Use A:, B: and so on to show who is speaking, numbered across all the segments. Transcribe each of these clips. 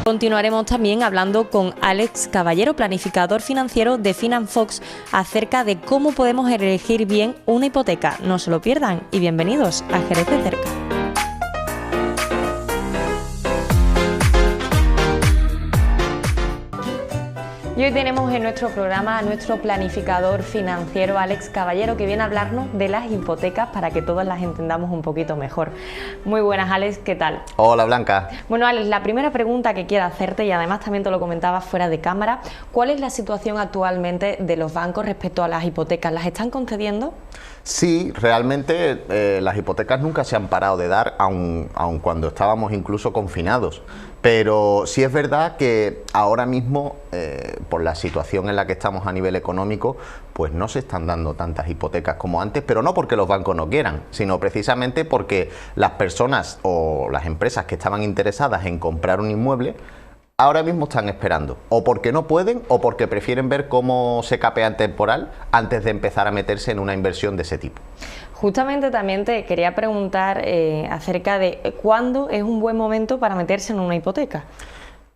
A: Continuaremos también hablando con Alex Caballero, planificador financiero de Finanfox, acerca de cómo podemos elegir bien una hipoteca. No se lo pierdan y bienvenidos a Jerez de Cerca. Y hoy tenemos en nuestro programa a nuestro planificador financiero, Alex Caballero, que viene a hablarnos de las hipotecas para que todas las entendamos un poquito mejor. Muy buenas, Alex, ¿qué tal?
B: Hola, Blanca.
A: Bueno, Alex, la primera pregunta que quiero hacerte, y además también te lo comentaba fuera de cámara, ¿cuál es la situación actualmente de los bancos respecto a las hipotecas? ¿Las están concediendo?
B: Sí, realmente las hipotecas nunca se han parado de dar, aun cuando estábamos incluso confinados. Pero sí es verdad que ahora mismo, por la situación en la que estamos a nivel económico, pues no se están dando tantas hipotecas como antes, pero no porque los bancos no quieran, sino precisamente porque las personas o las empresas que estaban interesadas en comprar un inmueble ahora mismo están esperando, o porque no pueden o porque prefieren ver cómo se capea en temporal antes de empezar a meterse en una inversión de ese tipo.
A: Justamente también te quería preguntar acerca de cuándo es un buen momento para meterse en una hipoteca.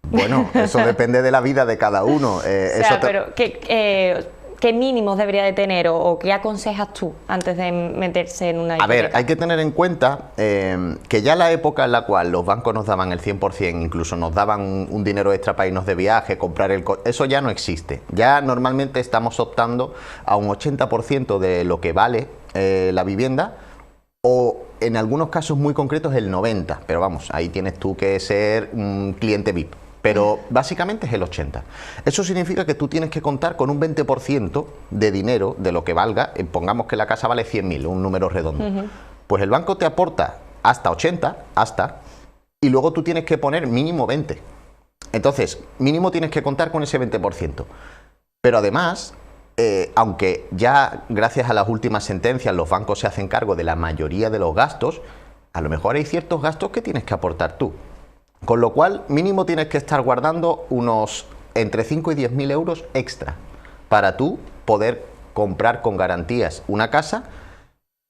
B: Bueno, eso depende de la vida de cada uno.
A: Pero ¿qué mínimos debería de tener o qué aconsejas tú antes de meterse en una hipoteca?
B: A ver, hay que tener en cuenta que ya la época en la cual los bancos nos daban el 100%, incluso nos daban un dinero extra para irnos de viaje, comprar eso ya no existe. Ya normalmente estamos optando a un 80% de lo que vale la vivienda, o en algunos casos muy concretos el 90%, pero vamos, ahí tienes tú que ser un cliente VIP. Pero básicamente es el 80%. Eso significa que tú tienes que contar con un 20% de dinero de lo que valga. Pongamos que la casa vale 100.000, un número redondo. Pues el banco te aporta hasta 80, y luego tú tienes que poner mínimo 20. Entonces, mínimo tienes que contar con ese 20%. Pero además, aunque ya gracias a las últimas sentencias los bancos se hacen cargo de la mayoría de los gastos, a lo mejor hay ciertos gastos que tienes que aportar tú. Con lo cual, mínimo tienes que estar guardando unos entre 5 y 10.000 euros extra para tú poder comprar con garantías una casa,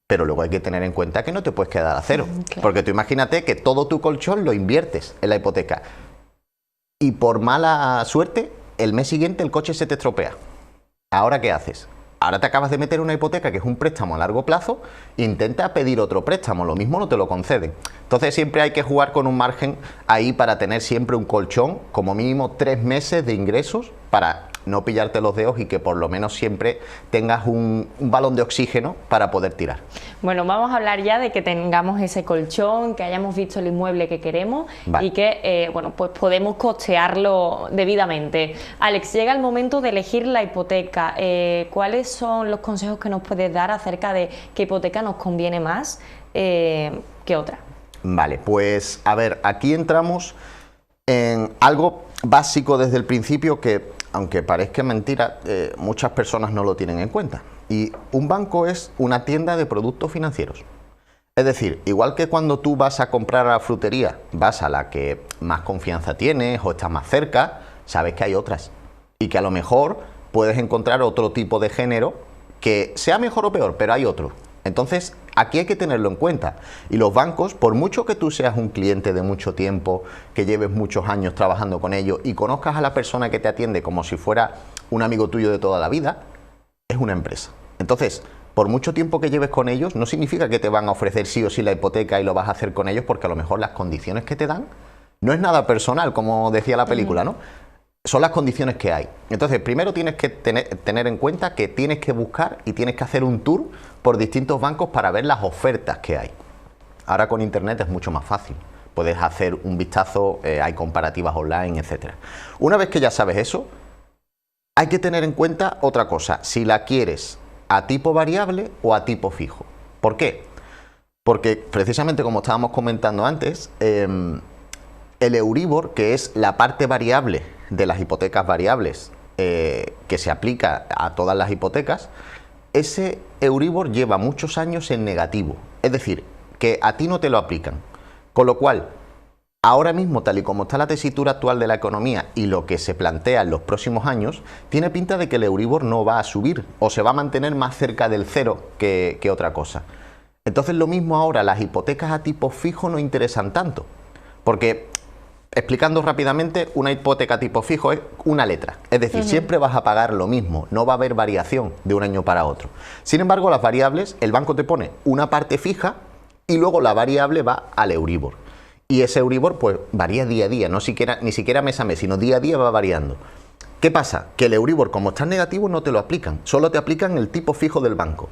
B: pero luego hay que tener en cuenta que no te puedes quedar a cero. Claro. Porque tú imagínate que todo tu colchón lo inviertes en la hipoteca y por mala suerte, el mes siguiente el coche se te estropea. ¿Ahora qué haces? Ahora te acabas de meter en una hipoteca que es un préstamo a largo plazo, intenta pedir otro préstamo, lo mismo no te lo conceden. Entonces siempre hay que jugar con un margen ahí para tener siempre un colchón, como mínimo 3 meses de ingresos, para no pillarte los dedos y que por lo menos siempre tengas un balón de oxígeno para poder tirar.
A: Bueno, vamos a hablar ya de que tengamos ese colchón, que hayamos visto el inmueble que queremos, vale, y que bueno, pues podemos costearlo debidamente. Alex, llega el momento de elegir la hipoteca. ¿Cuáles son los consejos que nos puedes dar acerca de qué hipoteca nos conviene más que otra?
B: Vale, pues a ver, aquí entramos en algo básico desde el principio que, aunque parezca mentira, muchas personas no lo tienen en cuenta. Y un banco es una tienda de productos financieros. Es decir, igual que cuando tú vas a comprar a la frutería, vas a la que más confianza tienes o estás más cerca, sabes que hay otras. Y que a lo mejor puedes encontrar otro tipo de género que sea mejor o peor, pero hay otro. Entonces, aquí hay que tenerlo en cuenta. Y los bancos, por mucho que tú seas un cliente de mucho tiempo, que lleves muchos años trabajando con ellos y conozcas a la persona que te atiende como si fuera un amigo tuyo de toda la vida, es una empresa. Entonces, por mucho tiempo que lleves con ellos, no significa que te van a ofrecer sí o sí la hipoteca y lo vas a hacer con ellos, porque a lo mejor las condiciones que te dan no es nada personal, como decía la película, ¿no? Son las condiciones que hay. Entonces, primero tienes que tener en cuenta que tienes que buscar y tienes que hacer un tour por distintos bancos para ver las ofertas que hay. Ahora con internet es mucho más fácil. Puedes hacer un vistazo, hay comparativas online, etc. Una vez que ya sabes eso, hay que tener en cuenta otra cosa. Si la quieres a tipo variable o a tipo fijo. ¿Por qué? Porque precisamente como estábamos comentando antes, el Euribor, que es la parte variable de las hipotecas variables que se aplica a todas las hipotecas, ese Euribor lleva muchos años en negativo, es decir, que a ti no te lo aplican, con lo cual ahora mismo, tal y como está la tesitura actual de la economía y lo que se plantea en los próximos años, tiene pinta de que el Euribor no va a subir o se va a mantener más cerca del cero que otra cosa. Entonces lo mismo ahora, las hipotecas a tipo fijo no interesan tanto, porque explicando rápidamente, una hipoteca tipo fijo es una letra. Es decir, siempre vas a pagar lo mismo, no va a haber variación de un año para otro. Sin embargo, las variables, el banco te pone una parte fija y luego la variable va al Euribor. Y ese Euribor pues varía día a día, ni siquiera mes a mes, sino día a día va variando. ¿Qué pasa? Que el Euribor, como está en negativo, no te lo aplican, solo te aplican el tipo fijo del banco.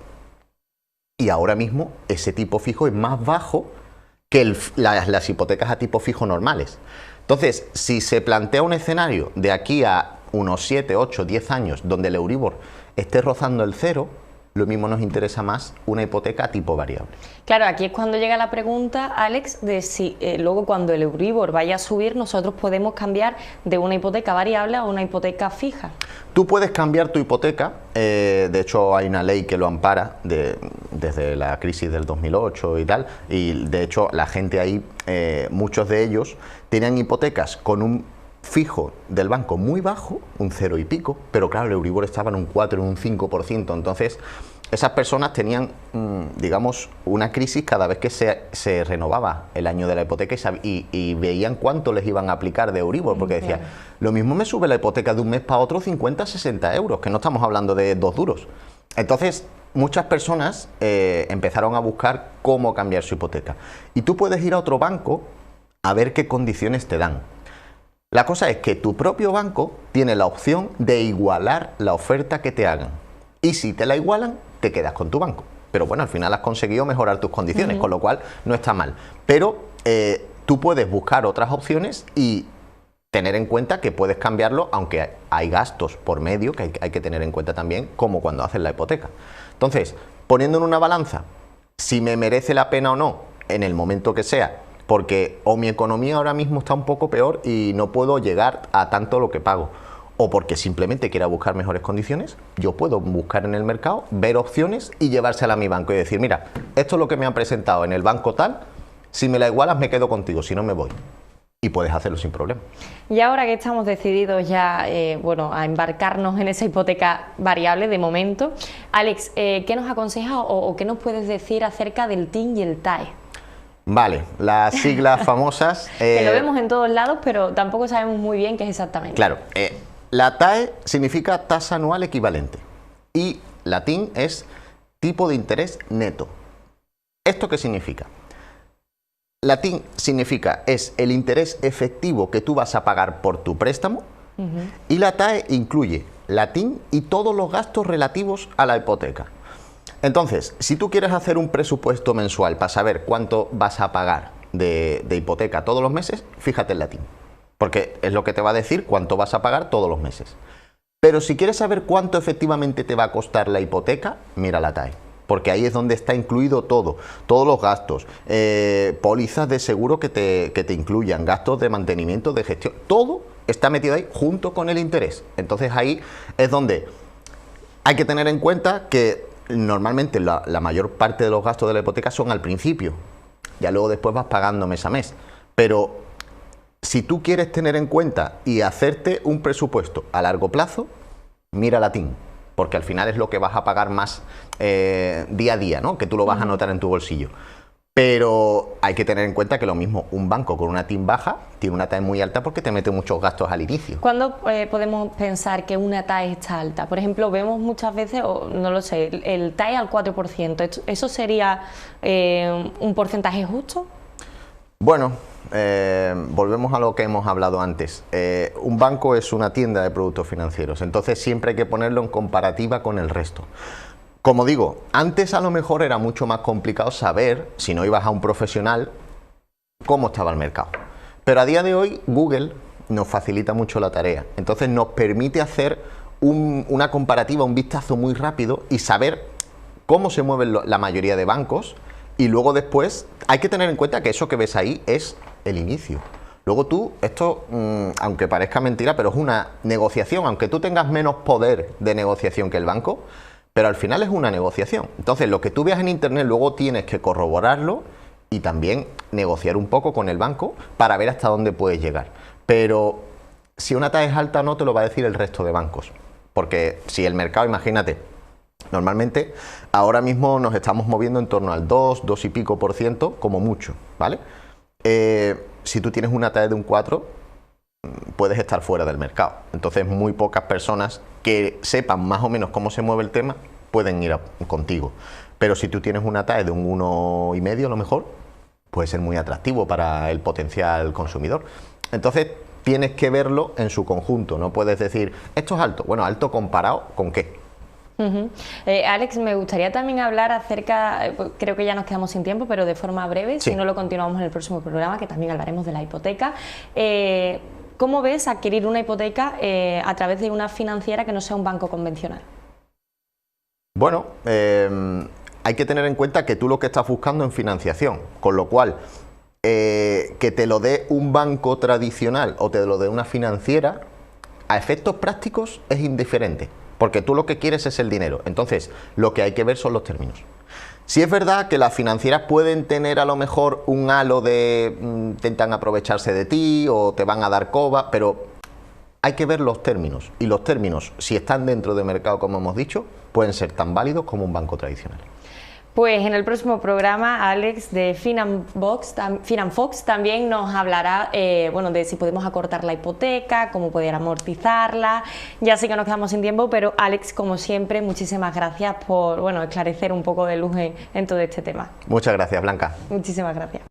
B: Y ahora mismo ese tipo fijo es más bajo que las hipotecas a tipo fijo normales. Entonces, si se plantea un escenario de aquí a unos 7, 8, 10 años donde el Euribor esté rozando el cero, lo mismo nos interesa más una hipoteca tipo variable.
A: Claro, aquí es cuando llega la pregunta, Alex, de si luego cuando el Euribor vaya a subir, nosotros podemos cambiar de una hipoteca variable a una hipoteca fija.
B: Tú puedes cambiar tu hipoteca, de hecho hay una ley que lo ampara desde la crisis del 2008 y tal, y de hecho la gente ahí, muchos de ellos, tenían hipotecas con un fijo del banco muy bajo, un 0 y pico, pero claro, el Euribor estaba en un 4, en un 5%, entonces esas personas tenían, digamos, una crisis cada vez que se renovaba el año de la hipoteca y veían cuánto les iban a aplicar de Euribor, porque decían, lo mismo me sube la hipoteca de un mes para otro 50, 60 euros, que no estamos hablando de 2 duros. Entonces, muchas personas empezaron a buscar cómo cambiar su hipoteca. Y tú puedes ir a otro banco a ver qué condiciones te dan. La cosa es que tu propio banco tiene la opción de igualar la oferta que te hagan. Y si te la igualan, te quedas con tu banco. Pero bueno, al final has conseguido mejorar tus condiciones, con lo cual no está mal. Pero tú puedes buscar otras opciones y tener en cuenta que puedes cambiarlo, aunque hay gastos por medio que hay que tener en cuenta también, como cuando haces la hipoteca. Entonces, poniendo en una balanza si me merece la pena o no, en el momento que sea, porque o mi economía ahora mismo está un poco peor y no puedo llegar a tanto lo que pago, o porque simplemente quiera buscar mejores condiciones, yo puedo buscar en el mercado, ver opciones y llevársela a mi banco y decir, mira, esto es lo que me han presentado en el banco tal, si me la igualas me quedo contigo, si no me voy. Y puedes hacerlo sin problema.
A: Y ahora que estamos decididos ya bueno, a embarcarnos en esa hipoteca variable de momento, Alex, ¿qué nos aconsejas o qué nos puedes decir acerca del TIN y el TAE?
B: Vale, las siglas famosas...
A: que lo vemos en todos lados, pero tampoco sabemos muy bien qué es exactamente.
B: Claro, la TAE significa tasa anual equivalente y la TIN es tipo de interés neto. ¿Esto qué significa? La TIN significa es el interés efectivo que tú vas a pagar por tu préstamo y la TAE incluye la TIN y todos los gastos relativos a la hipoteca. Entonces, si tú quieres hacer un presupuesto mensual para saber cuánto vas a pagar de hipoteca todos los meses, fíjate en la TIN, porque es lo que te va a decir cuánto vas a pagar todos los meses. Pero si quieres saber cuánto efectivamente te va a costar la hipoteca, mira la TAE, porque ahí es donde está incluido todo, todos los gastos, pólizas de seguro que te incluyan, gastos de mantenimiento, de gestión, todo está metido ahí junto con el interés. Entonces ahí es donde hay que tener en cuenta que normalmente la mayor parte de los gastos de la hipoteca son al principio, ya luego después vas pagando mes a mes, pero si tú quieres tener en cuenta y hacerte un presupuesto a largo plazo, mira la TIN, porque al final es lo que vas a pagar más día a día, ¿no? Que tú lo vas a notar en tu bolsillo. Pero hay que tener en cuenta que lo mismo, un banco con una TIN baja tiene una TAE muy alta porque te mete muchos gastos al inicio.
A: ¿Cuándo podemos pensar que una TAE está alta? Por ejemplo, vemos muchas veces, o no lo sé, el TAE al 4%. ¿Eso sería un porcentaje justo?
B: Bueno, volvemos a lo que hemos hablado antes. Un banco es una tienda de productos financieros, entonces siempre hay que ponerlo en comparativa con el resto. Como digo, antes a lo mejor era mucho más complicado saber, si no ibas a un profesional, cómo estaba el mercado. Pero a día de hoy Google nos facilita mucho la tarea. Entonces nos permite hacer una comparativa, un vistazo muy rápido y saber cómo se mueven la mayoría de bancos. Y luego después hay que tener en cuenta que eso que ves ahí es el inicio. Luego tú, esto, aunque parezca mentira, pero es una negociación. Aunque tú tengas menos poder de negociación que el banco, pero al final es una negociación. Entonces, lo que tú veas en internet luego tienes que corroborarlo y también negociar un poco con el banco para ver hasta dónde puedes llegar. Pero si una TAE es alta o no, te lo va a decir el resto de bancos. Porque si el mercado, imagínate, normalmente ahora mismo nos estamos moviendo en torno al 2 y pico % como mucho, ¿vale? Si tú tienes una TAE de un 4, puedes estar fuera del mercado. Entonces muy pocas personas que sepan más o menos cómo se mueve el tema pueden ir contigo. Pero si tú tienes una TAE de un 1,5 a lo mejor, puede ser muy atractivo para el potencial consumidor. Entonces tienes que verlo en su conjunto, no puedes decir, esto es alto. Bueno, alto comparado ¿con qué?
A: Alex, me gustaría también hablar acerca, creo que ya nos quedamos sin tiempo, pero de forma breve,
B: sí.
A: Si no lo continuamos en el próximo programa, que también hablaremos de la hipoteca. ¿Cómo ves adquirir una hipoteca a través de una financiera que no sea un banco convencional?
B: Bueno, hay que tener en cuenta que tú lo que estás buscando es financiación, con lo cual que te lo dé un banco tradicional o te lo dé una financiera, a efectos prácticos es indiferente, porque tú lo que quieres es el dinero. Entonces, lo que hay que ver son los términos. Sí es verdad que las financieras pueden tener a lo mejor un halo de intentan aprovecharse de ti o te van a dar coba, pero hay que ver los términos. Y los términos, si están dentro del mercado, como hemos dicho, pueden ser tan válidos como un banco tradicional.
A: Pues en el próximo programa, Alex de Finanfox también nos hablará bueno, de si podemos acortar la hipoteca, cómo poder amortizarla. Ya sé que nos quedamos sin tiempo, pero Alex, como siempre, muchísimas gracias por esclarecer un poco de luz en todo este tema.
B: Muchas gracias, Blanca.
A: Muchísimas gracias.